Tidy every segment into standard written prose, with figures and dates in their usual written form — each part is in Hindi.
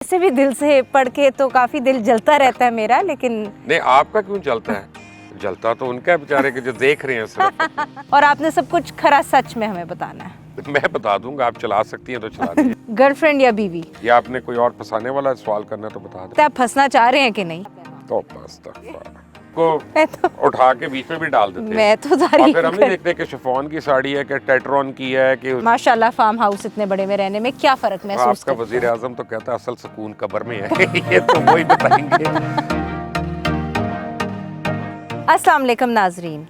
वैसे भी दिल से पढ़ के तो काफी दिल जलता रहता है मेरा, लेकिन नहीं आपका क्यों जलता है? जलता तो उनका है बेचारे के जो देख रहे हैं सिर्फ। और आपने सब कुछ खरा सच में हमें बताना है। मैं बता दूंगा, आप चला सकती हैं तो चला दीजिए। गर्लफ्रेंड या बीवी? या आपने कोई और फंसाने वाला सवाल करना है तो बता तो दें। आप फंसना चाह रहे हैं कि नहीं? तो बस को मैं तो उठा के बीच में भी डाल देते हैं। मैं तो और तारीफ फिर हम नहीं देखते कि शिफॉन की साड़ी है कि टेट्रॉन की है कि माशाल्लाह फार्म हाउस इतने बड़े में रहने में क्या फर्क महसूस आपका करते वजीर हैं? आजम तो कहता है असल सुकून कब्र में है। ये तो वही बताएंगे। अस्सलाम वालेकुम नाजरीन,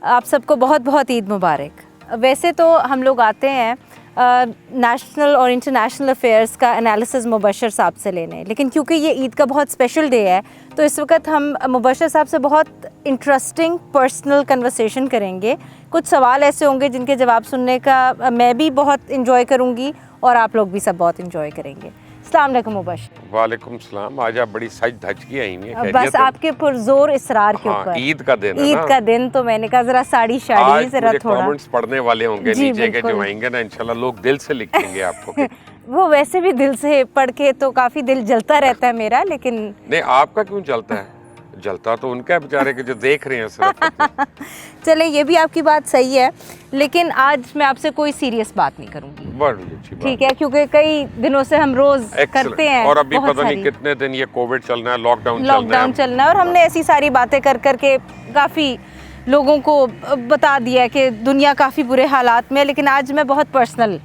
आप सबको बहुत बहुत ईद मुबारक। वैसे तो हम लोग आते हैं नेशनल और इंटरनेशनल अफेयर्स का एनालिसिस मुबशर साहब से लेने, लेकिन क्योंकि ये ईद का बहुत स्पेशल डे है तो इस वक्त हम मुबशर साहब से बहुत इंटरेस्टिंग पर्सनल कन्वर्सेशन करेंगे। कुछ सवाल ऐसे होंगे जिनके जवाब सुनने का मैं भी बहुत इंजॉय करूँगी और आप लोग भी सब बहुत इंजॉय करेंगे। अस्सलाम वालेकुम मुबशर। वालेकुम सलाम। आज आप बड़ी सज धज की आई हैं। बस आपके पुरजोर इसरार के हाँ, ऊपर। ईद का दिन है ईद ना? का दिन तो मैंने कहा जरा साड़ी शाड़ी आज जरा मुझे थोड़ा कमेंट्स पढ़ने वाले होंगे जी, नीचे के बिल्कुल। जो आएंगे ना, इंशाल्लाह लोग दिल से लिखेंगे आपको। वो वैसे भी दिल से पढ़ के तो काफी दिल जलता रहता है मेरा, लेकिन नहीं आपका क्यों जलता है? जलता तो उनका है बेचारे के जो देख रहे हैं सिर्फ। चले ये भी आपकी बात सही है, लेकिन आज मैं आपसे कोई सीरियस बात नहीं करूंगी, बड़ी अच्छी बात। ठीक है? क्योंकि कई दिनों से हम रोज Excellent। करते हैं और अभी बहुत पता नहीं सारी। कितने दिन ये कोविड चलना है, लॉकडाउन चलना है और हमने ऐसी सारी बातें कर करके काफ़ी लोगों को बता दिया है कि दुनिया काफ़ी बुरे हालात में है। लेकिन आज मैं बहुत पर्सनल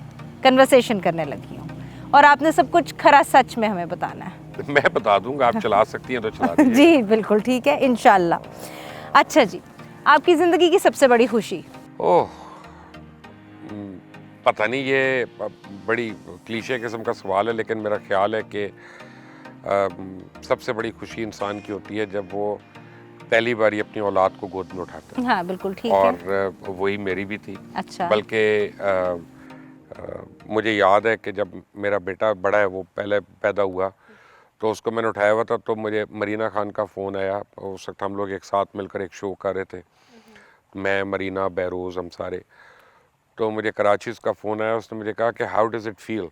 कन्वर्सेशन करने लगी हूँ और आपने सब कुछ खरा सच में हमें बताना है। मैं बता दूंगा, आप चला सकती हैं तो चला दीजिए। जी बिल्कुल ठीक है, इंशाल्लाह। अच्छा जी, आपकी ज़िंदगी की सबसे बड़ी खुशी? ओह पता नहीं, ये बड़ी क्लीशे किस्म का सवाल है, लेकिन मेरा ख्याल है कि सबसे बड़ी खुशी इंसान की होती है जब वो पहली बार अपनी औलाद को गोद में उठाता है। हाँ बिल्कुल ठीक और है। वही मेरी भी थी। अच्छा। बल्कि मुझे याद है कि जब मेरा बेटा बड़ा है वो पहले पैदा हुआ तो उसको मैंने उठाया हुआ था, तो मुझे मरीना खान का फ़ोन आया। उस वक्त हम लोग एक साथ मिलकर एक शो कर रहे थे, मैं, मरीना, बैरोज़, हम सारे। तो मुझे कराची का फ़ोन आया, उसने मुझे कहा कि हाउ डज़ इट फील?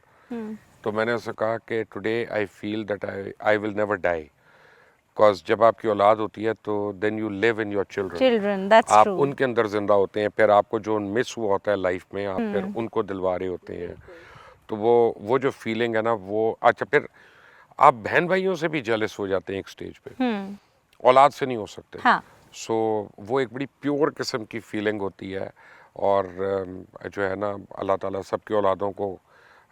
तो मैंने उससे कहा कि today I feel that I will never die, because जब आपकी औलाद होती है तो then you live in your children, that's आप ट्रू। उनके अंदर ज़िंदा होते हैं। फिर आपको जो मिस हुआ होता है लाइफ में, आप फिर उनको दिलवा रहे होते हैं। तो वो जो फीलिंग है ना वो, अच्छा फिर आप बहन भाइयों से भी जेलस हो जाते हैं एक स्टेज पे, औलाद से नहीं हो सकते। हाँ। सो वो एक बड़ी प्योर किस्म की फीलिंग होती है। और जो है ना, अल्लाह ताला सबकी औलादों को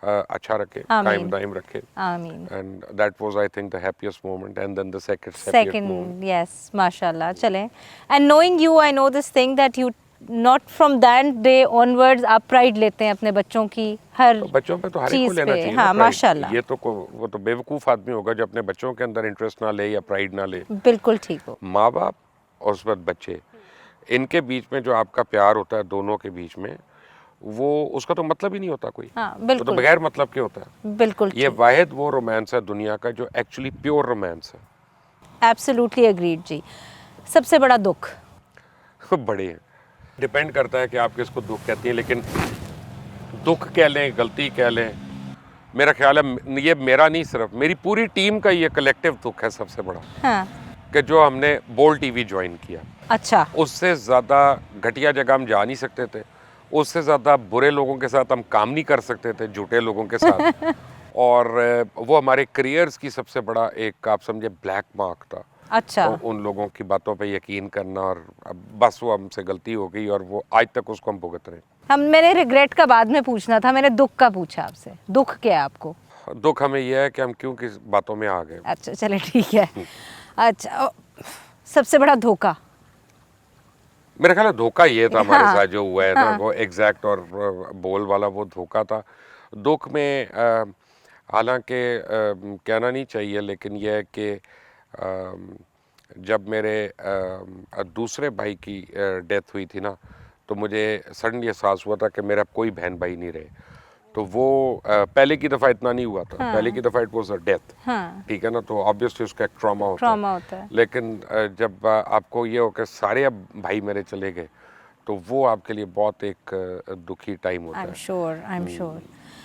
अच्छा रखे, कायम दायम रखे। आमीन। And that was I think the happiest moment and then the second moment. Yes माशाल्लाह। चलें, and knowing you I know this thing that you not from that day onwards आप प्राइड लेते हैं अपने बच्चों की हर तो बच्चों पे तो हर एक को चीज़ लेना पे। चाहिए ना हाँ pride। माशाल्लाह, ये तो वो तो बेवकूफ़ आदमी होगा जो अपने बच्चों के अंदर इंटरेस्ट ना ले या प्राइड ना ले। बिल्कुल ठीक हो। माँ बाप और उस वक्त बच्चे, इनके बीच में जो आपका प्यार होता है दोनों के बीच में, वो उसका तो मतलब ही नहीं होता कोई। हाँ वो तो बिल्कुल बगैर मतलब के होता है। बिल्कुल ये ठीक। वाहिद वो रोमांस है दुनिया का जो एक्चुअली प्योर रोमांस है। एब्सोल्युटली एग्रीड जी। सबसे बड़ा दुख? बड़े हैं, डिपेंड करता है कि आप किसको दुख कहती हैं, लेकिन दुख कह लें, गलती कह लें, मेरा ख्याल है ये मेरा नहीं, सिर्फ मेरी पूरी टीम का ये कलेक्टिव दुख है सबसे बड़ा। हाँ। कि जो हमने बोल टीवी ज्वाइन किया, अच्छा। उससे ज़्यादा घटिया जगह हम जा नहीं सकते थे, उससे ज़्यादा बुरे लोगों के साथ हम काम नहीं कर सकते थे, झूठे लोगों के साथ। और वो हमारे करियर्स की सबसे बड़ा एक, आप समझे, ब्लैक मार्क था। अच्छा। तो उन लोगों की बातों पे यकीन करना, और अब बस वो हमसे गलती हो गई और वो आज तक उसको हम भुगत रहे। मैंने रिग्रेट का बाद में पूछना था, मैंने दुख का पूछा आपसे। दुख क्या है आपको? दुख हमें यह है कि हम क्यों किस बातों में आ गए। अच्छा चले ठीक है। अच्छा, सबसे बड़ा धोखा? मेरा ख्याल है धोखा ये था हमारे हाँ, साथ जो हुआ है ना, हाँ। वो एग्जैक्ट और बोल वाला वो धोखा था। दुख में हालांकि कहना नहीं चाहिए, लेकिन यह है कि जब मेरे दूसरे भाई की डेथ हुई थी ना, तो मुझे सडनली एहसास हुआ था कि मेरा कोई बहन भाई नहीं रहे। तो वो पहले की दफ़ा इतना नहीं हुआ था। पहले की दफ़ा इट वाज अ डेथ, हाँ। ठीक है ना, तो ऑब्वियसली उसका एक ट्रॉमा होता है। ट्रॉमा होता है। लेकिन जब आपको ये हो कि सारे अब भाई मेरे चले गए, तो वो आपके लिए बहुत एक दुखी टाइम होता आई एम है। Sure, I am sure.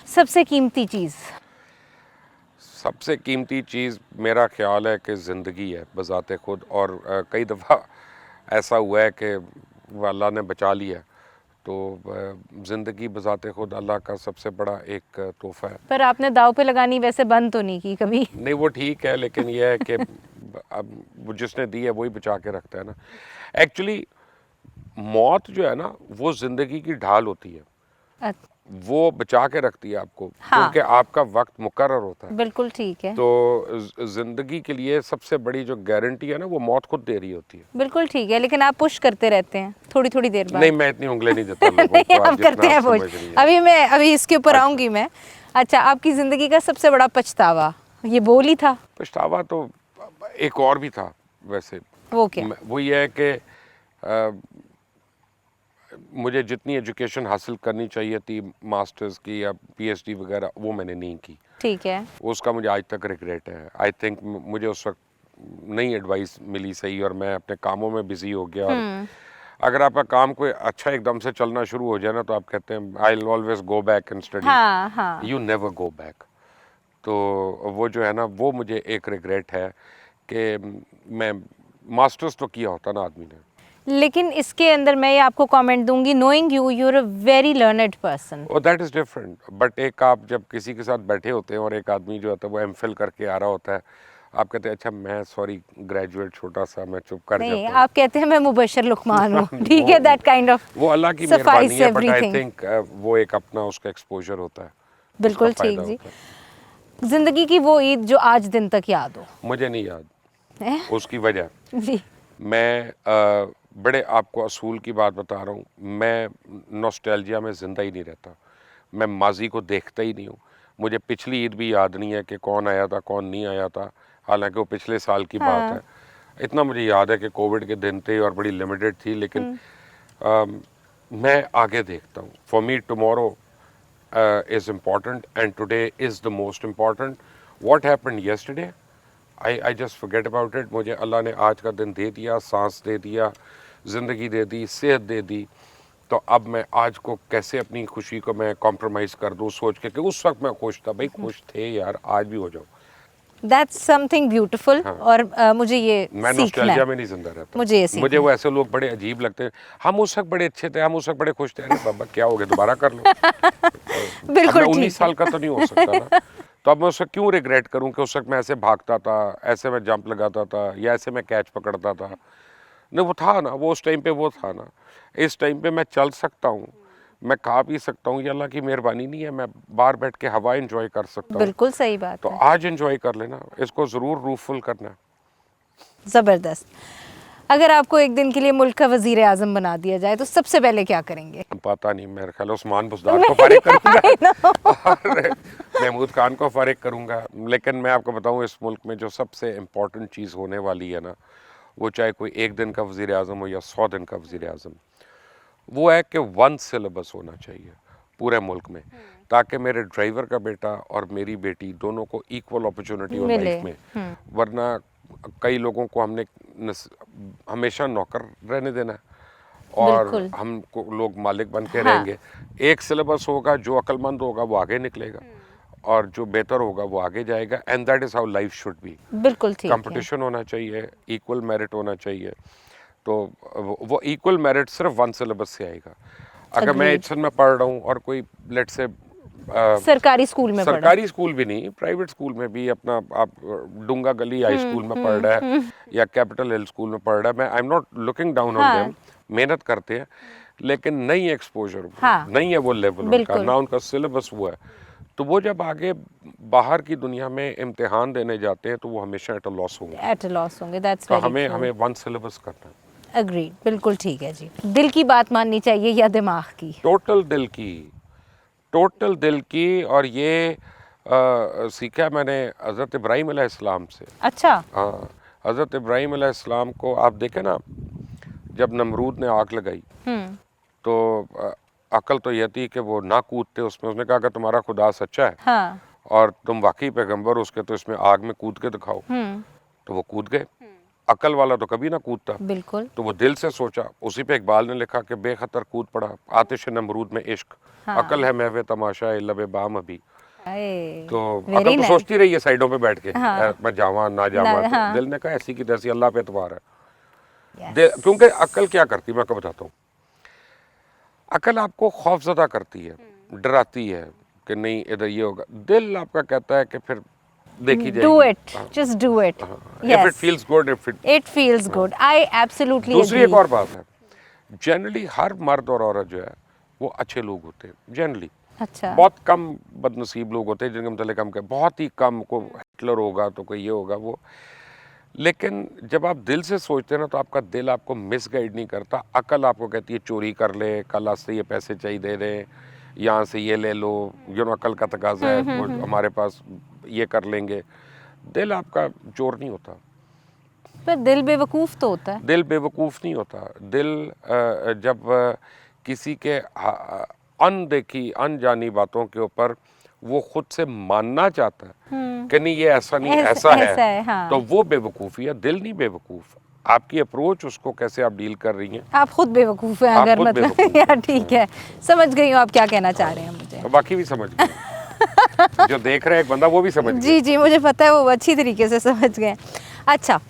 सबसे कीमती चीज़? सबसे कीमती चीज़ मेरा ख्याल है कि ज़िंदगी है बज़ाते खुद, और कई दफ़ा ऐसा हुआ है कि वो अल्लाह ने बचा लिया। तो ज़िंदगी बज़ाते खुद अल्लाह का सबसे बड़ा एक तोहफ़ा है। पर आपने दाव पे लगानी वैसे बंद तो नहीं की कभी? नहीं, वो ठीक है, लेकिन ये है कि अब वो जिसने दी है वही बचा के रखता है ना। एक्चुअली मौत जो है ना, वो ज़िंदगी की ढाल होती है, अच्छा, वो बचा के रखती है आपको, हाँ। क्योंकि आपका वक्त मुकर्रर होता है। बिल्कुल ठीक है। तो ज़िंदगी के लिए सबसे बड़ी जो गारंटी है ना, वो मौत खुद दे रही होती है। बिल्कुल ठीक है, लेकिन आप पुश करते रहते हैं थोड़ी थोड़ी देर बाद। नहीं, मैं इतनी उंगलें नहीं देता लोगों नहीं, को, आप हम करते जितना हैं आप पुश। समझ रही हैं। अभी इसके ऊपर अच्छा। आऊंगी मैं। अच्छा, आपकी जिंदगी का सबसे बड़ा पछतावा ये बोल ही था? पछतावा तो एक और भी था वैसे। वो क्या? वो ये है कि मुझे जितनी एजुकेशन हासिल करनी चाहिए थी मास्टर्स की या पीएचडी वगैरह, वो मैंने नहीं की। ठीक है। उसका मुझे आज तक रिग्रेट है। आई थिंक मुझे उस वक्त नई एडवाइस मिली सही, और मैं अपने कामों में बिजी हो गया। और अगर आपका काम कोई अच्छा एकदम से चलना शुरू हो जाए ना, तो आप कहते हैं I will always go back and study. हाँ हाँ। You never go back. तो वो जो है ना, वो मुझे एक रिग्रेट है कि मैं मास्टर्स तो किया होता ना आदमी ने। लेकिन इसके अंदर मैं ये आपको कमेंट दूंगी, knowing you, you are a very learned person. और दैट इज़ डिफरेंट। बट एक आप जब किसी के साथ बैठे होते हैं और एक आदमी जो होता है वो एमफिल करके आ रहा होता है, आप कहते हैं अच्छा मैं सॉरी ग्रेजुएट छोटा सा, मैं चुप कर नहीं, जाता हूँ। आप कहते हैं मैं मुबशर लुकमान हूँ। ठीक है, दैट काइंड ऑफ वो अल्लाह की मेहरबानी है, बट आई थिंक वो एक अपना उसका एक्सपोजर होता है। बिल्कुल उसका ठीक फायदा जी। होता है। जिंदगी की वो ईद जो आज दिन तक याद हो? मुझे नहीं याद हैं? उसकी वजह। जी। मैं बड़े आपको असूल की बात बता रहा हूँ, मैं नॉस्टैल्जिया में ज़िंदा ही नहीं रहता। मैं माजी को देखता ही नहीं हूँ। मुझे पिछली ईद भी याद नहीं है कि कौन आया था कौन नहीं आया था, हालांकि वो पिछले साल की बात है। इतना मुझे याद है कि कोविड के दिन थे और बड़ी लिमिटेड थी, लेकिन मैं आगे देखता हूँ। For me tomorrow is important and today is the most important. What happened yesterday I just forget about it. मुझे अल्लाह ने आज का दिन दे दिया, सांस दे दिया, ज़िंदगी दे दी, सेहत दे दी। तो अब मैं आज को कैसे अपनी खुशी को मैं कॉम्प्रोमाइज़ कर दूँ, सोच के कि उस वक्त मैं खुश था। भाई खुश थे यार, आज भी हो जाओ। That's something beautiful. और मुझे ये मैं सीखना नॉस्टैल्जिया है। में नहीं जिंदा रहता। मुझे ये सीखना मुझे वो ऐसे लोग बड़े अजीब लगते हैं, हम उस वक्त बड़े अच्छे थे, हम उस वक्त बड़े खुश थे। अरे बाबा क्या हो गया, दोबारा कर लो। अब बिल्कुल मैं ठीक 19 साल का तो नहीं हो सकता ना। तो अब मैं उस वक्त क्यों रिग्रेट करूं कि उस वक्त मैं ऐसे भागता था, ऐसे मैं जंप लगाता था, या ऐसे मैं कैच पकड़ता था। नहीं, वो था ना, वो उस टाइम पे वो था ना। इस टाइम पे मैं चल सकता हूँ, मैं खा पी सकता हूँ, ये अल्लाह की मेहरबानी नहीं है। मैं बाहर बैठ के हवा एंजॉय कर सकता हूँ। बिल्कुल सही बात तो है। आज एंजॉय कर लेना, इसको ज़रूर रूफुल करना। ज़बरदस्त। अगर आपको एक दिन के लिए मुल्क का वजीर आजम बना दिया जाए तो सबसे पहले क्या करेंगे? पता नहीं, मेरे ख्याल उस्मान बुज़दार को फारिग करूंगा और महमूद खान को फारिग करूंगा। लेकिन मैं आपको बताऊं, इस मुल्क में जो सबसे इम्पोर्टेंट चीज़ होने वाली है ना, वो चाहे कोई एक दिन का वज़ीर आज़म हो या 100 दिन का वज़ीर आज़म, वो है कि 1 सिलेबस होना चाहिए पूरे मुल्क में, ताकि मेरे ड्राइवर का बेटा और मेरी बेटी दोनों को इक्वल अपॉर्चुनिटी हो मिले। लाइफ में। वरना कई लोगों को हमने हमेशा नौकर रहने देना है और बिल्कुल। हम को लोग मालिक बन के हाँ। रहेंगे। एक सिलेबस होगा, जो अक्लमंद होगा वो आगे निकलेगा और जो बेहतर होगा वो आगे जाएगा। And that is how life should be. बिल्कुल ठीक है। कंपटीशन होना चाहिए, इक्वल मेरिट होना चाहिए। तो वो इक्वल मेरिट सिर्फ 1 सिलेबस से आएगा। अगर मैं Agreed. एचसन में पढ़ रहा हूँ और कोई लेट से सरकारी स्कूल में पढ़ा। सरकारी स्कूल भी नहीं, प्राइवेट स्कूल में भी अपना आप डूंगा गली हाई स्कूल में पढ़ रहा है या कैपिटल हिल स्कूल में पढ़ रहा है, मैं I am not looking down on them, मेहनत करते हैं, लेकिन नहीं एक्सपोजर, हाँ। नहीं है वो लेवल उनका, बिल्कुल। ना उनका सिलेबस वो है। तो वो जब आगे बाहर की दुनिया में इम्तिहान देने जाते हैं तो वो हमेशा एट अ लॉस होंगे। एट अ लॉस होंगे। दैट्स तो वेरी हमें 1 सिलेबस करना है। अग्रीड। बिल्कुल ठीक है जी। दिल की बात माननी चाहिए या दिमाग की? टोटल दिल की, टोटल दिल की। और ये सीखा मैंने हज़रत इब्राहीम अलैहिस्सलाम से। अच्छा। हाँ, हज़रत इब्राहीम अलैहिस्सलाम को आप देखें ना, जब नमरूद ने आग लगाई तो अकल तो यह थी कि वो ना कूदते उसमें। उसने कहा कि तुम्हारा खुदा सच्चा है हाँ। और तुम वाकई पैगंबर उसके, तो इसमें आग में कूद के दिखाओ। तो वो कूद गए। अकल वाला तो कभी ना कूदता। बिल्कुल। तो वो दिल से सोचा। उसी पे इकबाल ने लिखा कि बेखतर कूद पड़ा आतिश नमरूद में इश्क, अकल है महवे तमाशा लबे बाम अभी। तो very अकल तो nice. सोचती रही है साइडों पे बैठ के, हाँ। मैं जावा ना जावा, ना, तो हाँ। दिल ने कहा ऐसी की तैसी, अल्लाह पे एतबार है। Yes. क्योंकि अकल क्या करती है मैं आपको बताता हूँ। अकल आपको खौफजदा करती है, डराती है कि नहीं इधर ये होगा। दिल आपका कहता है कि फिर देखी Do जाएगी। it. Just do it. If Yes. It feels good, if it. It feels good. I absolutely दूसरी agree. एक और बात है, जनरली हर मर्द और औरत जो है वो अच्छे लोग होते हैं जनरली। अच्छा। बहुत कम बदनसीब लोग होते हैं जिनके मतलब हम कहें, बहुत ही कम, को हिटलर होगा तो कोई ये होगा वो। लेकिन जब आप दिल से सोचते हैं ना तो आपका दिल आपको मिसगाइड नहीं करता। अकल आपको कहती है चोरी कर ले, कल आज से ये पैसे चाहिए दे दे, यहाँ से ये ले लो, अकल का तकाजा है, वो हमारे पास ये कर लेंगे। दिल आपका चोर नहीं होता। पर दिल बेवकूफ तो होता है। दिल बेवकूफ़ नहीं होता। दिल जब किसी के अनदेखी अनजानी बातों के ऊपर वो खुद से मानना चाहता है कि नहीं ये ऐसा नहीं ऐसा है, हाँ। तो वो बेवकूफ़ी है। दिल नहीं बेवकूफ़। आपकी अप्रोच उसको कैसे आप डील कर रही हैं। आप खुद बेवकूफ हैं आप अगर खुद मतलब बेवकूफ यार ठीक है, समझ गई हूँ आप क्या कहना चाह रहे हैं मुझे। तो बाकी भी समझ गए। जो देख रहा है एक बंदा वो भी समझ गया। जी जी, मुझे पता है वो अच्छी तरीके से समझ गए। अच्छा,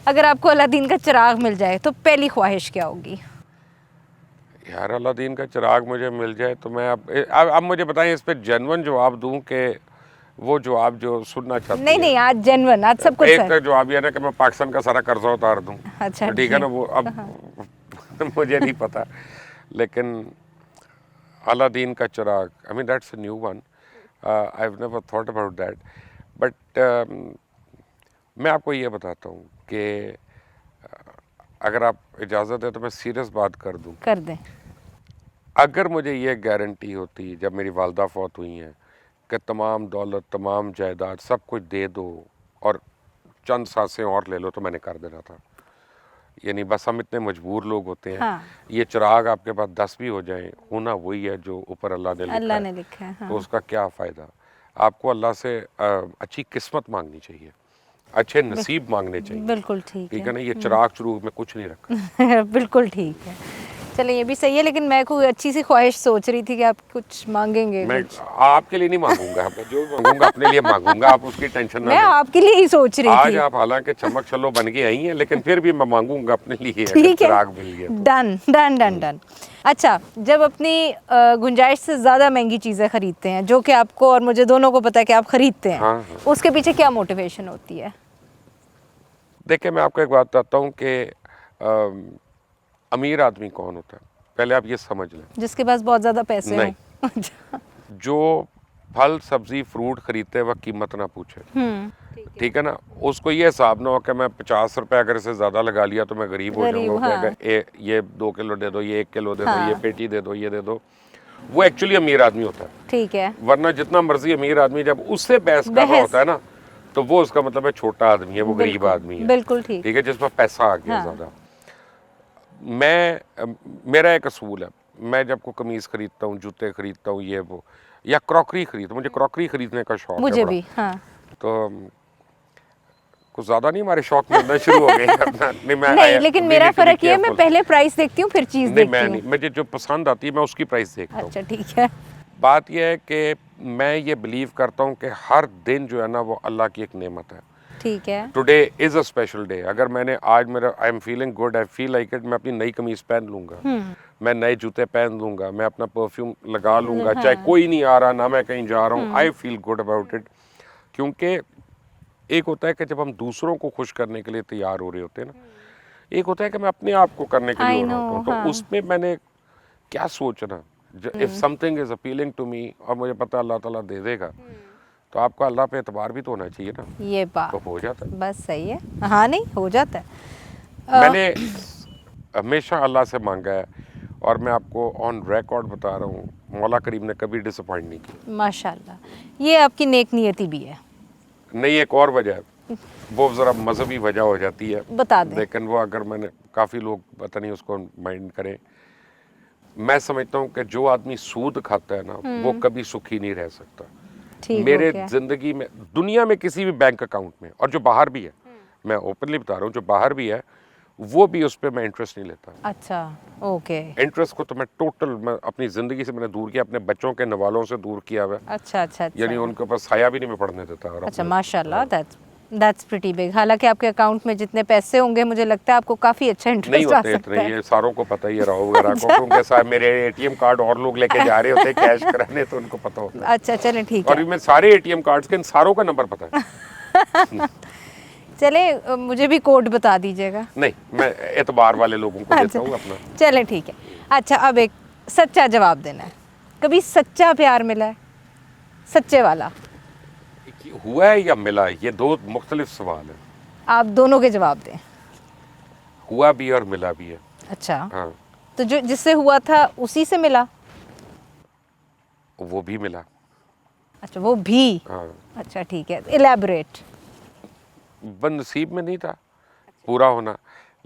अगर आपको अलादीन का चिराग मिल जाए तो पहली ख्वाहिश क्या होगी? यार अलादीन का चिराग मुझे मिल जाए तो मैं अब मुझे बताएं इस पे जेन्युइन जवाब दूं कि वो जवाब जो सुनना चाहती नहीं है। नहीं, आज जेन्युइन, आज सब कुछ एक सर। तो जवाब ये ना कि मैं पाकिस्तान का सारा कर्जा उतार दूं। अच्छा, तो ठीक है ना, वो अब मुझे नहीं पता। लेकिन अलादीन का चिराग, I mean that's a new one, I have never thought about that. But मैं आपको ये बताता हूँ कि अगर आप इजाज़त है तो मैं सीरियस बात कर दूं। कर दें। अगर मुझे ये गारंटी होती जब मेरी वालदा फौत हुई हैं कि तमाम दौलत, तमाम जायदाद, सब कुछ दे दो और चंद सांसें और ले लो, तो मैंने कर देना था। यानी बस हम इतने मजबूर लोग होते हैं। हाँ। ये चिराग आपके पास 10 भी हो जाएं, होना वही है जो ऊपर अल्लाह ने अल्लाह लिखा ने है। लिखा है, हाँ। तो उसका क्या फ़ायदा। आपको अल्लाह से अच्छी किस्मत मांगनी चाहिए, अच्छे नसीब मांगने चाहिए। बिल्कुल ठीक ठीक है। है ना, ये चिराग चुरूग में कुछ नहीं रखा। बिल्कुल ठीक है। चलिए ये भी सही है, लेकिन मैं कोई अच्छी सी ख्वाहिश सोच रही थी कि आप कुछ मांगेंगे। मैं कुछ आपके लिए नहीं मांगूंगा, मैं जो मांगूंगा अपने लिए मांगूंगा, आप उसकी टेंशन ना मैं लें। आपके लिए ही सोच रही आज थी। आप हालांकि चमक चलो बन के आई हैं, लेकिन फिर भी मैं मांगूंगा अपने लिए अगर ठीक है, चिराग मिल गया तो। Done done done done. अच्छा, जब अपनी गुंजाइश से ज़्यादा महंगी चीज़ें खरीदते हैं, जो कि आपको और मुझे दोनों को पता है कि आप खरीदते हैं, हाँ, हाँ। उसके पीछे क्या मोटिवेशन होती है? देखिए मैं आपको एक बात बताता हूँ कि अमीर आदमी कौन होता है, पहले आप ये समझ लें। जिसके पास बहुत ज़्यादा पैसे नहीं। हों। अच्छा। जो फल सब्जी फ्रूट खरीदते वक्त कीमत ना पूछे, ठीक है ना, उसको ये हिसाब ना हो कि मैं 50 रुपये अगर इसे ज़्यादा लगा लिया तो मैं गरीब हो गरीब, जाऊंगा। हाँ। ये 2 किलो दे दो, ये 1 किलो दे दो, हाँ। ये पेटी दे दो, ये दे दो। वो एक्चुअली अमीर आदमी होता है। ठीक है। वरना जितना मर्जी अमीर आदमी जब उससे बहस कर रहा होता है ना, तो वो उसका मतलब है छोटा आदमी है, वो गरीब बिल्कुल, आदमी है। बिल्कुल ठीक। ठीक है, जिसमें पैसा आ गया हाँ। ज़्यादा। मेरा एक असूल है, मैं जब को कमीज़ खरीदता हूँ, जूते खरीदता हूँ, ये वो, या क्रॉकरी खरीदता हूँ, मुझे क्रॉकरी खरीदने का शौक है मुझे बड़ा। भी, हाँ। तो कुछ ज़्यादा नहीं हमारे शौक में अंदर शुरू हो गए। नहीं, लेकिन मेरा फ़र्क ये है, मैं पहले प्राइस देखती हूँ फिर चीज़ नहीं, देखती मैं हूँ। नहीं, मुझे जो पसंद आती है मैं उसकी प्राइस देखता हूँ। अच्छा ठीक है। बात यह है कि मैं ये बिलीव करता हूँ कि हर दिन जो है ना वो अल्लाह की एक नेमत है। ठीक है। Today is a special day. अगर मैंने आज मेरा I am feeling good, I feel like it, मैं अपनी नई कमीज़ पहन लूँगा, मैं नए जूते पहन लूँगा, मैं अपना परफ्यूम लगा लूँगा, चाहे कोई नहीं आ रहा ना मैं कहीं जा रहा हूँ, I feel good about it. क्योंकि एक होता है कि जब हम दूसरों को खुश करने के लिए तैयार हो रहे होते हैं ना, एक होता है कि मैं अपने आप को करने के लिए हो रहा होता हूँ। तो उसमें मैंने क्या सोचना, if something is appealing to me और मुझे पता अल्लाह ताला दे देगा, तो आपका अल्लाह पे एतबार भी तो होना चाहिए ना। ये बात तो हो जाता है। बस सही है। हाँ, नहीं हो जाता है। मैंने हमेशा अल्लाह से मांगा है और मैं आपको ऑन रिकॉर्ड बता रहा हूँ, मौला करीम ने कभी डिसअपॉइंट नहीं किया। माशाल्लाह, ये आपकी नेक नियति भी है। नहीं, एक और वजह है, वो ज़रा मजहबी वजह हो जाती है, बता दें। लेकिन वो अगर मैंने काफ़ी लोग पता नहीं उसको माइंड करें। मैं समझता हूँ कि जो आदमी सूद खाता है ना वो कभी सुखी नहीं रह सकता। ठीक मेरे हो गया। ज़िंदगी में, दुनिया में किसी भी बैंक अकाउंट में, और जो बाहर भी है, मैं ओपनली बता रहा हूँ, जो बाहर भी है वो भी उस पर मैं इंटरेस्ट नहीं लेता। अच्छा, ओके। इंटरेस्ट को तो मैं अपनी ज़िंदगी से मैंने दूर किया, अपने बच्चों के नवालों से दूर किया हुआ है। अच्छा अच्छा यानी अच्छा। उनके पास साया भी नहीं मैं पढ़ने देता। और अच्छा, अपने- माशाल्लाह, दैट्स प्रीटी बिग। हालांकि आपके अकाउंट में जितने पैसे होंगे मुझे लगता है आपको काफ़ी अच्छा नहीं इंटरेस्ट आ होते सकता इतने, है। ये सारों को पता ही है, राव वगैरह को, क्योंकि साहब मेरे एटीएम कार्ड और लोग लेके जा रहे होते हैं कैश कराने, तो उनको पता होता है। अच्छा, चलें ठीक और है। मैं सारे एटीएम कार्ड्स के इन सारों का नंबर पता है। चलें, मुझे भी कोड बता दीजिएगा। नहीं, मैं एतबार वाले लोगों को देता हूँ अपना। चलें ठीक है। अच्छा, अब एक सच्चा जवाब देना है। कभी सच्चा प्यार मिला है, सच्चे वाला? हुआ है या मिला है, ये दो मुख्तलिफ सवाल है। आप दोनों के जवाब दें। हुआ भी और मिला भी है। अच्छा, हाँ, तो जो जिससे हुआ था उसी से मिला? वो भी मिला। अच्छा, वो भी। हाँ, अच्छा ठीक है, इलेबोरेट। बदनसीब में नहीं था पूरा होना,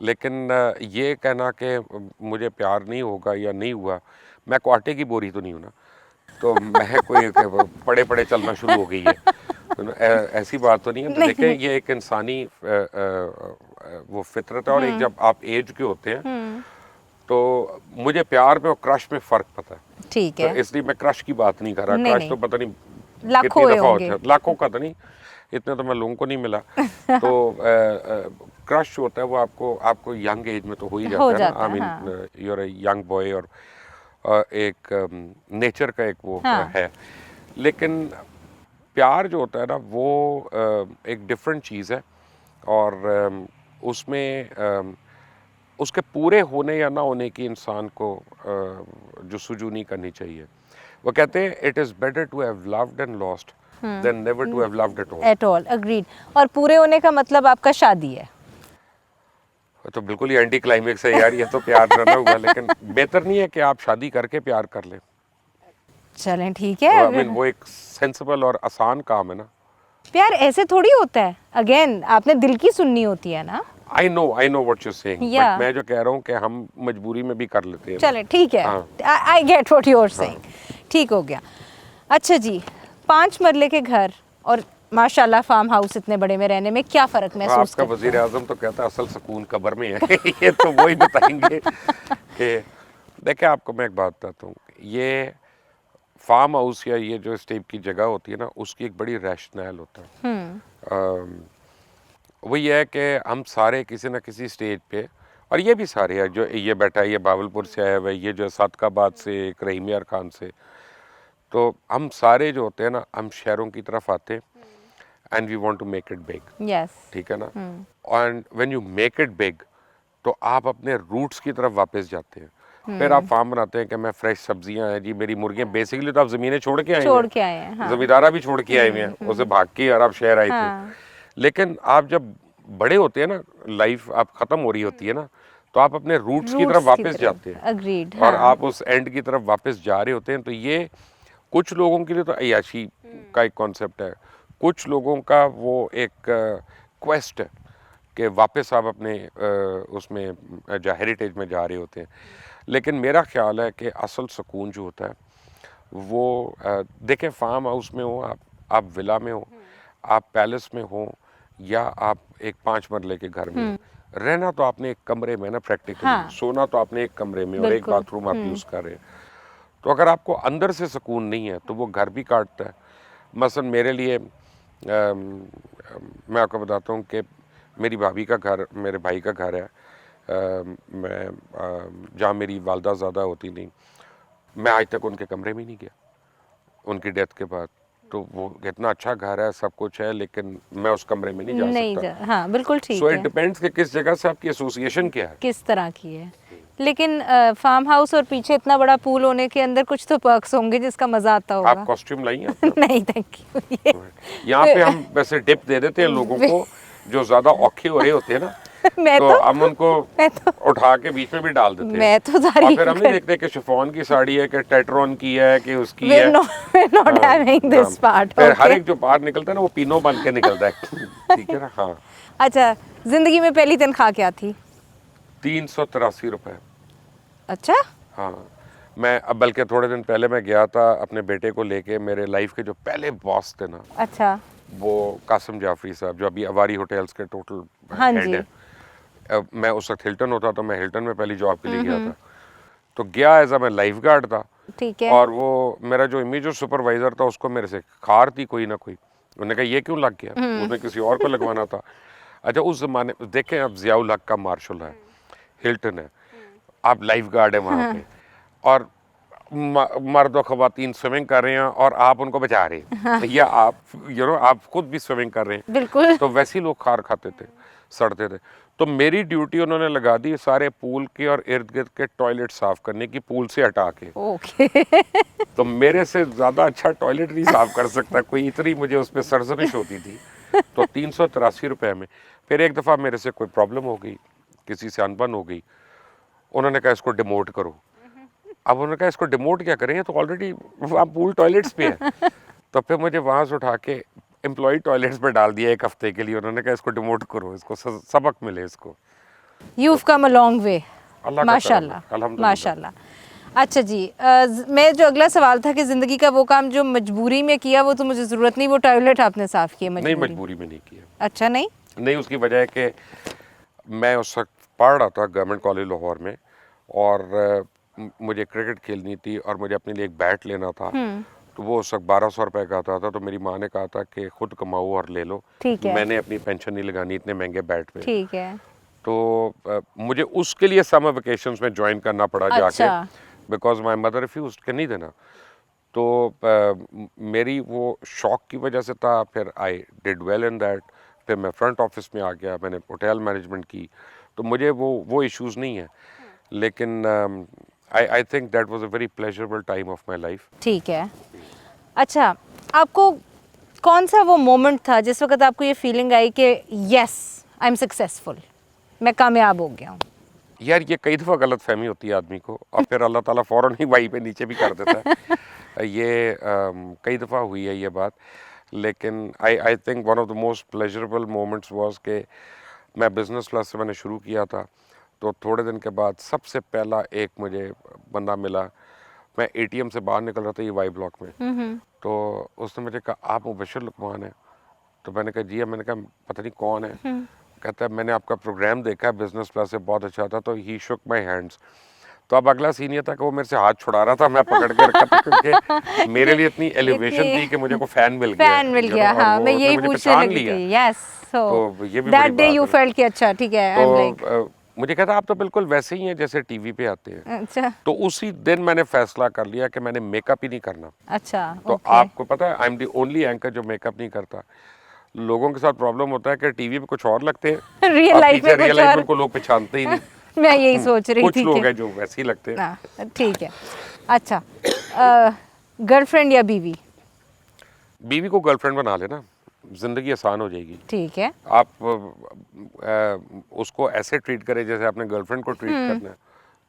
लेकिन ये कहना कि मुझे प्यार नहीं होगा या नहीं हुआ, मैं को आटे की बोरी तो नहीं हूँ ना, तो मैं कोई पड़े पड़े चलना शुरू हो गई है, तो ऐसी बात तो नहीं है। तो नहीं, देखें, ये एक इंसानी वो फितरत है। और एक जब आप एज के होते हैं तो मुझे प्यार में और क्रश में फ़र्क पता है। ठीक तो है, इसलिए मैं क्रश की बात नहीं कर रहा। नहीं, क्रश तो नहीं। पता नहीं लाखों कितनी हुए दफ़ा होता होंगे। है, लाखों का तो नहीं, इतने तो मैं लोगों को नहीं मिला। तो क्रश होता है वो आपको यंग एज में तो हो ही हो जाता है ना। जाता आई है, mean you are a young boy, और एक नेचर का एक वो हाँ। है। लेकिन प्यार जो होता है ना वो एक डिफरेंट चीज़ है। और उसमें उसके पूरे होने या ना होने की इंसान को जुस्तजू नहीं करनी चाहिए। वो कहते हैं it is better to have loved and lost than never to have loved at all. At all, agreed. और पूरे होने का मतलब आपका शादी है? तो बिल्कुल ही एंटी क्लाइमेक्स है यार, ये तो प्यार ना हुआ। लेकिन बेहतर नहीं है कि आप शादी करके प्यार कर लें? चलें ठीक है। आई मीन वो एक सेंसिबल और आसान काम है ना। प्यार ऐसे थोड़ी होता है, अगेन आपने दिल की सुननी होती है ना। I know what you saying, Yeah. But मैं जो कह रहा हूँ कि हम मजबूरी में भी कर लेते हैं। चलें ठीक है, हाँ। I get what you are saying. ठीक हो गया। अच्छा जी, 5 मरले के घर और माशाल्लाह फार्म हाउस इतने बड़े में रहने में क्या फ़र्क महसूस आपका करते वजीर हैं? आजम तो कहता है असल सुकून कब्र में है। ये तो वही बताएंगे कि देखिए, आपको मैं एक बात बताता हूँ, ये फार्म हाउस या ये जो इस टाइप की जगह होती है ना, उसकी एक बड़ी रैशनल होता है। वो ये है कि हम सारे किसी न किसी स्टेज पे, और ये भी सारे हैं, जो ये बैठा है ये बावलपुर से आया हुआ है, ये जो सादकाबाद से, एक रहीम यार खान से, तो हम सारे जो होते हैं ना, हम शहरों की तरफ आते हैं and we want to make it big. Yes. ठीक है ना। And when you make it big, तो आप अपने रूट्स की तरफ वापस जाते हैं। फिर आप फार्म बनाते हैं कि मैं फ्रेश सब्जियां हैं जी, मेरी मुर्गियां। बेसिकली तो आप ज़मीनें छोड़ के आए हुए छोड़ के आए हैं, हाँ। ज़मींदारा भी छोड़ के आए हुए हैं, उसे भाग के और आप शहर आए हाँ। थे। लेकिन आप जब बड़े होते हैं ना, लाइफ आप ख़त्म हो रही होती है ना, तो आप अपने रूट्स की तरफ वापस जाते हैं। अग्रीड, और हाँ। आप उस एंड की तरफ वापस जा रहे होते हैं। तो ये कुछ लोगों के लिए तो अय्याशी का एक कॉन्सेप्ट है, कुछ लोगों का वो एक क्वेस्ट है कि वापस आप अपने उसमें जो हेरिटेज में जा रहे होते हैं। लेकिन मेरा ख्याल है कि असल सुकून जो होता है वो देखें, फार्म हाउस में हो आप विला में हो, आप पैलेस में हो, या आप एक 5 मरले के घर में हो, रहना तो आपने एक कमरे में ना प्रैक्टिकली। हाँ। सोना तो आपने एक कमरे में और एक बिल्कुल। बाथरूम आप यूज़ कर रहे हैं। तो अगर आपको अंदर से सुकून नहीं है तो वो घर भी काटता है। मसलन मेरे लिए मैं आपको बताता हूँ कि मेरी भाभी का घर, मेरे भाई का घर है, मैं जहाँ मेरी वालदा ज़्यादा होती नहीं, मैं आज तक उनके कमरे में नहीं गया उनकी डेथ के बाद। तो वो इतना अच्छा घर है, सब कुछ है, लेकिन मैं उस कमरे में नहीं जा सकता। हाँ बिल्कुल ठीक सो है। इट डिपेंड्स कि किस जगह से आपकी एसोसिएशन क्या है, किस तरह की है। लेकिन फार्म हाउस और पीछे इतना बड़ा पूल होने के अंदर कुछ तो पर्क्स होंगे जिसका मजा आता होगा। आप कॉस्ट्यूम लाइए अपना? नहीं थैंक यू। यहाँ पे हम वैसे टिप दे देते हैं लोगों को जो ज्यादा औखे हो रहे होते हैं ना, मैं तो तो हम उनको उठा के बीच में भी डाल देते हैं। मैं तो और तारीफ फिर हम नहीं देखते कि शिफॉन की साड़ी है कि टेट्रॉन की है कि उसकी है। we're not हाँ, having this हाँ। part, फिर हर okay? एक जो बाहर निकलता है ना वो पीनो बन के निकलता है। ठीक है ना। हाँ, अच्छा, जिंदगी में पहली तनख्वाह क्या थी? 383 रुपए। अच्छा, हाँ, मैं अब बल्कि थोड़े दिन पहले मैं गया था अपने बेटे को लेके, मेरे लाइफ के जो पहले बॉस थे ना, अच्छा, वो कासिम जाफरी साहब, जो अभी अवारी होटल्स के टोटल हाँ हेड जी। है। मैं उस वक्त हिल्टन होता तो मैं हिल्टन में पहली जॉब के लिए गया था, तो गया एज मैं लाइफ गार्ड था। ठीक है। और वो मेरा जो इमीडिएट सुपरवाइजर था उसको मेरे से खार थी कोई ना कोई। उन्होंने कहा ये क्यों लग गया, उसने किसी और को लगवाना था। अच्छा उस जमाने देखें, अब जियाउल हक का मार्शल है, हिल्टन है, आप लाइफ गार्ड है वहाँ पे, और मर्द और खवातीन स्विमिंग कर रहे हैं और आप उनको बचा रहे हैं, या आप आप खुद भी स्विमिंग कर रहे हैं, बिल्कुल। तो वैसे ही लोग खार खाते थे, सड़ते थे। तो मेरी ड्यूटी उन्होंने लगा दी सारे पूल के और इर्द गिर्द के टॉयलेट साफ करने की, पूल से हटा के। ओके। तो मेरे से ज़्यादा अच्छा टॉयलेट नहीं साफ कर सकता कोई, इतनी मुझे उस पर सरजमिश होती थी। तो 383 रुपये में। फिर एक दफ़ा मेरे से कोई प्रॉब्लम हो गई, किसी से अनबन हो गई, उन्होंने कहा इसको डिमोट करो। अब उन्होंने कहा इसको डिमोट क्या करें, तो ऑलरेडी आप पूल टॉयलेट्स पे है। तो फिर मुझे वहाँ से उठा के एम्प्लॉय टॉयलेट्स पे डाल दिया 1 हफ्ते के लिए। उन्होंने कहा इसको डिमोट करो, इसको सबक मिले इसको। You've come a long way. अल्लाह का करम है, माशाल्लाह, अल्हम्दुलिल्लाह। माशाल्लाह। अच्छा जी, मैं जो अगला सवाल था कि ज़िंदगी का वो काम जो मजबूरी में किया वो तो मुझे ज़रूरत नहीं, वो टॉयलेट आपने साफ़ किए नहीं, मजबूरी में। मजबूरी में नहीं किया। अच्छा नहीं? नहीं, उसकी वजह है कि मैं उस वक्त पढ़ रहा था गवर्नमेंट कॉलेज लाहौर में, और मुझे क्रिकेट खेलनी थी और मुझे अपने लिए एक बैट लेना था। तो वो उस वक्त 1200 रुपये का आता था। तो मेरी माँ ने कहा था कि खुद कमाओ और ले लो। ठीक है। मैंने अपनी पेंशन नहीं लगानी इतने महंगे बैट पे। ठीक है। तो मुझे उसके लिए समर वेकेशंस में ज्वाइन करना पड़ा जाके, अच्छा। बिकॉज माई मदर रिफ्यूज के नहीं देना। तो मेरी वो शौक की वजह से था। फिर I did well in that. फिर मैं फ्रंट ऑफिस में आ गया, मैंने होटल मैनेजमेंट की। तो मुझे वो इश्यूज नहीं है, लेकिन I think that was a very pleasurable time of my life. ठीक है। अच्छा, आपको कौन सा वो मोमेंट था जिस वक्त आपको ये फीलिंग आई कि यस आई एम सक्सेसफुल, मैं कामयाब हो गया हूँ? यार ये कई दफ़ा गलत फहमी होती है आदमी को, और फिर अल्लाह ताला फ़ौरन ही वहीं पे नीचे भी कर देता है। ये कई दफ़ा हुई है ये बात, लेकिन I think one of the most pleasurable moments was के मैं बिज़नेस क्लास से मैंने शुरू किया था। तो थोड़े दिन के बाद सबसे पहला एक मुझे बंदा मिला, मैं एटीएम से बाहर निकल रहा था ये वाई ब्लॉक में। तो उसने मुझे कहा आप मुबशर लुकमान हैं? तो मैंने कहा जी। मैंने कहा पता नहीं कौन है। कहता है मैंने आपका प्रोग्राम देखा है बिजनेस प्लस से, बहुत अच्छा था। तो ही शुक माई हैंड्स। तो अब अगला सीन ये था कि वो मेरे से हाथ छुड़ा रहा था, मैं पकड़ के रखा था, क्योंकि मेरे लिए इतनी एलिवेशन थी कि मुझे को फैन मिल गया। फैन मिल गया, हाँ, मैं यही पूछने लगी थी। यस, सो ये भी दैट डे बड़ी यू बात है। फेल्ट कि अच्छा ठीक है, आई एम लाइक। तो मुझे कहता आप तो बिल्कुल वैसे ही हैं जैसे टीवी पे आते हैं। अच्छा। तो उसी दिन मैंने फैसला कर लिया कि मैंने मेकअप ही नहीं करना। अच्छा, तो ओके। आपको पता है I am the only anchor जो मेकअप नहीं करता। लोगों के साथ प्रॉब्लम होता है कि टीवी पे कुछ और लगते हैं, रियल लाइफ में रियल कुछ लाइफ में और। उनको लोग पहचानते ही नहीं। मैं यही सोच रही कुछ थी लोग कि हैं जो वैसे ही लगते हैं। हाँ, ठीक है। अच्छा, गर्लफ्रेंड या बीवी? बीवी को गर्लफ्रेंड बना लेना, जिंदगी आसान हो जाएगी। ठीक है। आप उसको ऐसे ट्रीट करें जैसे आपने गर्लफ्रेंड को ट्रीट करना है,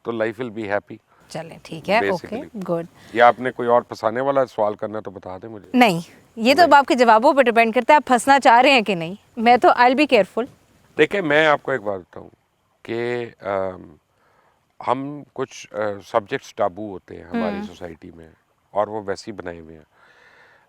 तो लाइफ विल बी हैप्पी। चलें, ठीक है, ओके, Basically। गुड। या आपने कोई और फंसाने वाला सवाल करना है तो बता दें मुझे। नहीं, ये तो अब आपके जवाबों पर डिपेंड करता है, आप फंसना चाह रहे हैं कि नहीं। मैं तो आई विल बी केयरफुल। देखिए मैं आपको एक बात बताऊं कि हम कुछ सब्जेक्ट्स टाबू होते हैं हमारी सोसाइटी में, और वो वैसे ही बनाए हुए हैं।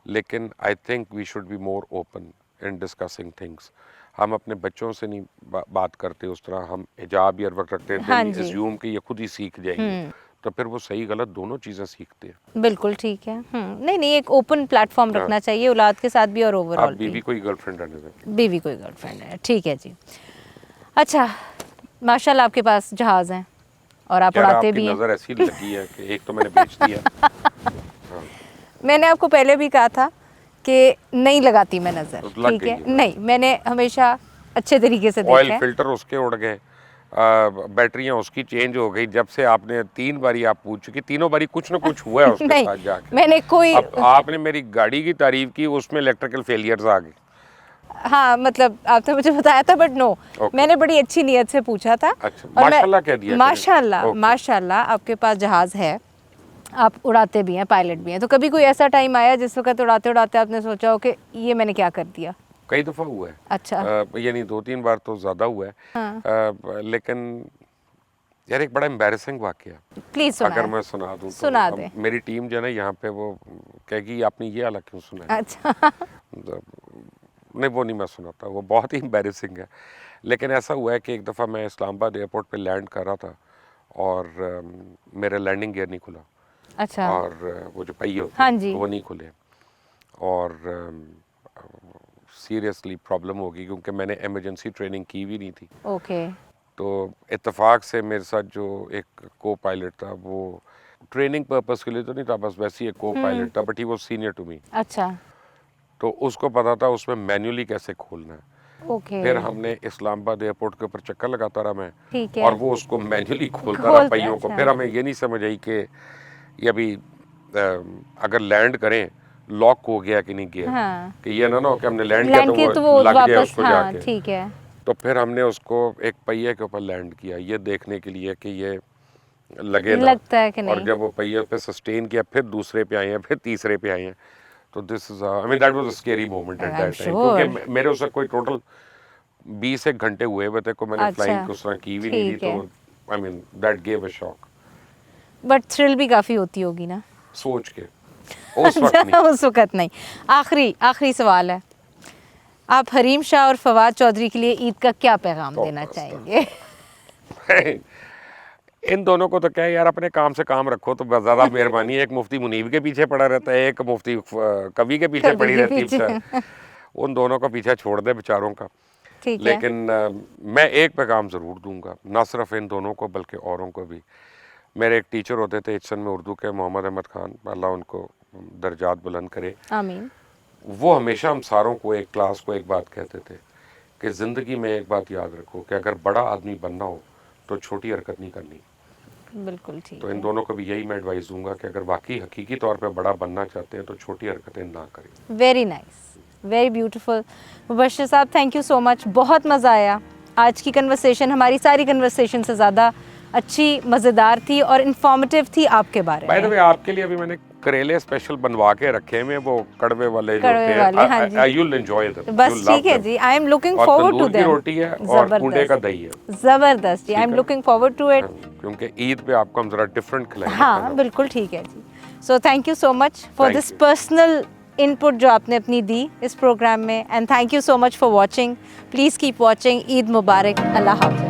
लेकिन I think we should be more open in discussing things. हम अपने बच्चों से नहीं बात करते उस तरह। हम हिजाब या वक्त रखते हैं, हाँ देन जी। एज्यूम कि ये खुद ही सीख जाएंगे। तो फिर वो सही गलत दोनों चीज़ें सीखते हैं। बिल्कुल ठीक है। नहीं नहीं, एक ओपन प्लेटफॉर्म रखना चाहिए औलाद के साथ भी और आप ओवरऑल बीवी भी। कोई गर्लफ्रेंड रहने दें। बीवी कोई गर्लफ्रेंड है, ठीक है जी। अच्छा, माशाल्लाह आपके पास जहाज़ हैं और आप यार उड़ाते आपकी भी हैं। नज़र ऐसी लगी है कि एक तो मैंने बेच दिया। मैंने आपको पहले भी कहा था कि नहीं लगाती मैं नज़र, तो लग ठीक गई है। है। नहीं, मैंने हमेशा अच्छे तरीके से ऑयल देखा है। फिल्टर उसके उड़ गए, बैटरियां उसकी चेंज हो गई। जब से आपने 3 बारी आप पूछ चुकी, तीनों बारी कुछ ना कुछ हुआ है उसके नहीं, साथ जाके। मैंने कोई अब आपने मेरी गाड़ी की तारीफ की, उसमें इलेक्ट्रिकल फेलियर्स आ गए। हाँ, मतलब आपने मुझे बताया था, बट नो, Okay। मैंने बड़ी अच्छी नीयत से पूछा था। अच्छा, और मैं- माशाल्लाह कह दिया करें। माशाल्लाह, Okay। माशाल्लाह आपके पास जहाज़ है, आप उड़ाते भी हैं, पायलट भी हैं। तो कभी कोई ऐसा टाइम आया जिस वक्त उड़ाते उड़ाते आपने सोचा हो कि ये मैंने क्या कर दिया? कई दफ़ा हुआ है। अच्छा। यानी 2-3 बार तो ज़्यादा हुआ है। हाँ। लेकिन यार एक बड़ा एम्बैरेसिंग वाकया प्लीज़ अगर सुनाएं। मैं सुना दूं तो सुना अब दें। मेरी टीम जो है ना यहाँ पे वो कहेगी आपने ये अलग क्यों सुना है। अच्छा। नहीं वो नहीं मैं सुनाता, वो बहुत ही एम्बैरेसिंग है। लेकिन ऐसा हुआ है कि एक दफ़ा मैं इस्लामाबाद एयरपोर्ट पे लैंड कर रहा था और मेरा लैंडिंग गियर नहीं खुला अच्छा। और वो जो पहिए होते हाँ हैं जी। वो नहीं खुले और सीरियसली प्रॉब्लम होगी क्योंकि मैंने इमरजेंसी ट्रेनिंग की भी नहीं थी। ओके। तो इत्तेफाक से मेरे साथ जो एक को पायलट था वो ट्रेनिंग पर्पस के लिए तो नहीं था, बस वैसे ही एक को पायलट था, but he was senior to me. अच्छा। तो उसको पता था उसमें मैन्युअली कैसे खोलना है। ओके। फिर हमने इस्लामाबाद एयरपोर्ट के ऊपर चक्कर लगाता रहा मैं, ठीक है। और वो उसको मैन्युअली खोलता रहा पहियों को। अच्छा। फिर हमें ये नहीं समझ आई कि ये अभी अगर लैंड करें लॉक हो गया कि नहीं गया, हाँ। कि ये ना हो कि हमने लैंड किया लैंड तो किया तो वो वो लग जाए वापस, उसको हाँ जाके। ठीक है। तो फिर हमने उसको एक पहिए के ऊपर लैंड किया ये देखने के लिए कि ये लगे ना, लगता है कि और नहीं। जब वो पहिए पे सस्टेन किया फिर दूसरे पे आए हैं, फिर तीसरे पे आए हैं। तो this is I mean that was a scary moment at I am that time, sure. क्योंकि मेरे उससे कोई टोटल 20 एक घंटे हुए हुए थे को मैंने अच्छा। फ्लाइंग उस तरह की भी नहीं थी। ठीक तो है। I mean that gave a shock but thrill भी काफ़ी होती होगी ना। सोच के उस वक्त नहीं। उस वक्त नहीं। आखिरी सवाल है, आप हरीम शाह और फवाद चौधरी के लिए ईद का क्या पैगाम तो देना बस चाहेंगे? इन दोनों को तो क्या है यार, अपने काम से काम रखो तो बस ज़्यादा मेहरबानी है। एक मुफ्ती मुनीब के पीछे पड़ा रहता है, एक मुफ्ती कवि के पीछे कभी पड़ी के रहती है पीछे। बेचारा। उन दोनों का पीछा छोड़ दे बेचारों का। ठीक है। लेकिन मैं एक पैगाम ज़रूर दूंगा, ना सिर्फ इन दोनों को बल्कि औरों को भी। मेरे एक टीचर होते थे एचसन में उर्दू के, मोहम्मद अहमद खान, अल्लाह उनको दर्जात बुलंद करे। आमीन। वो हमेशा हम सारों को, एक क्लास को, एक बात कहते थे कि ज़िंदगी में एक बात याद रखो कि अगर बड़ा आदमी बनना हो तो छोटी हरकत नहीं करनी। बिल्कुल ठीक तो इन है। दोनों को भी यही मैं एडवाइस दूंगा कि अगर वाकई हकीकी तौर पे बड़ा बनना चाहते हैं तो छोटी हरकतें ना करें। Very nice, very beautiful. Mubashshir साहब, थैंक यू सो मच, बहुत मज़ा आया। आज की कन्वर्सेशन हमारी सारी कन्वर्सेशन से ज़्यादा अच्छी, मज़ेदार थी और इन्फॉर्मेटिव थी आपके बारे बाय द में। वे आपके लिए अभी मैंने करेले स्पेशल बनवा के रखे हैं, वो कड़वे वाले जो कड़वे होते वाले, हाँ हैं। जी। यू विल एंजॉय देम, बस ठीक है जी, आई एम लुकिंग और फॉरवर्ड टू तंदूर की देम। रोटी है और कूड़े का दही है। ज़बरदस्त जी, आई एम है। Looking forward to it. हाँ, क्योंकि ईद पे आपको हम जरा डिफरेंट खिलाएंगे हाँ खाना। बिल्कुल ठीक है जी। So thank you so much for Thank this you. Personal input जो आपने अपनी दी इस प्रोग्राम में, and thank you so much for watching. Please keep watching. Eid मुबारक। अल्लाह हाफ़िज़।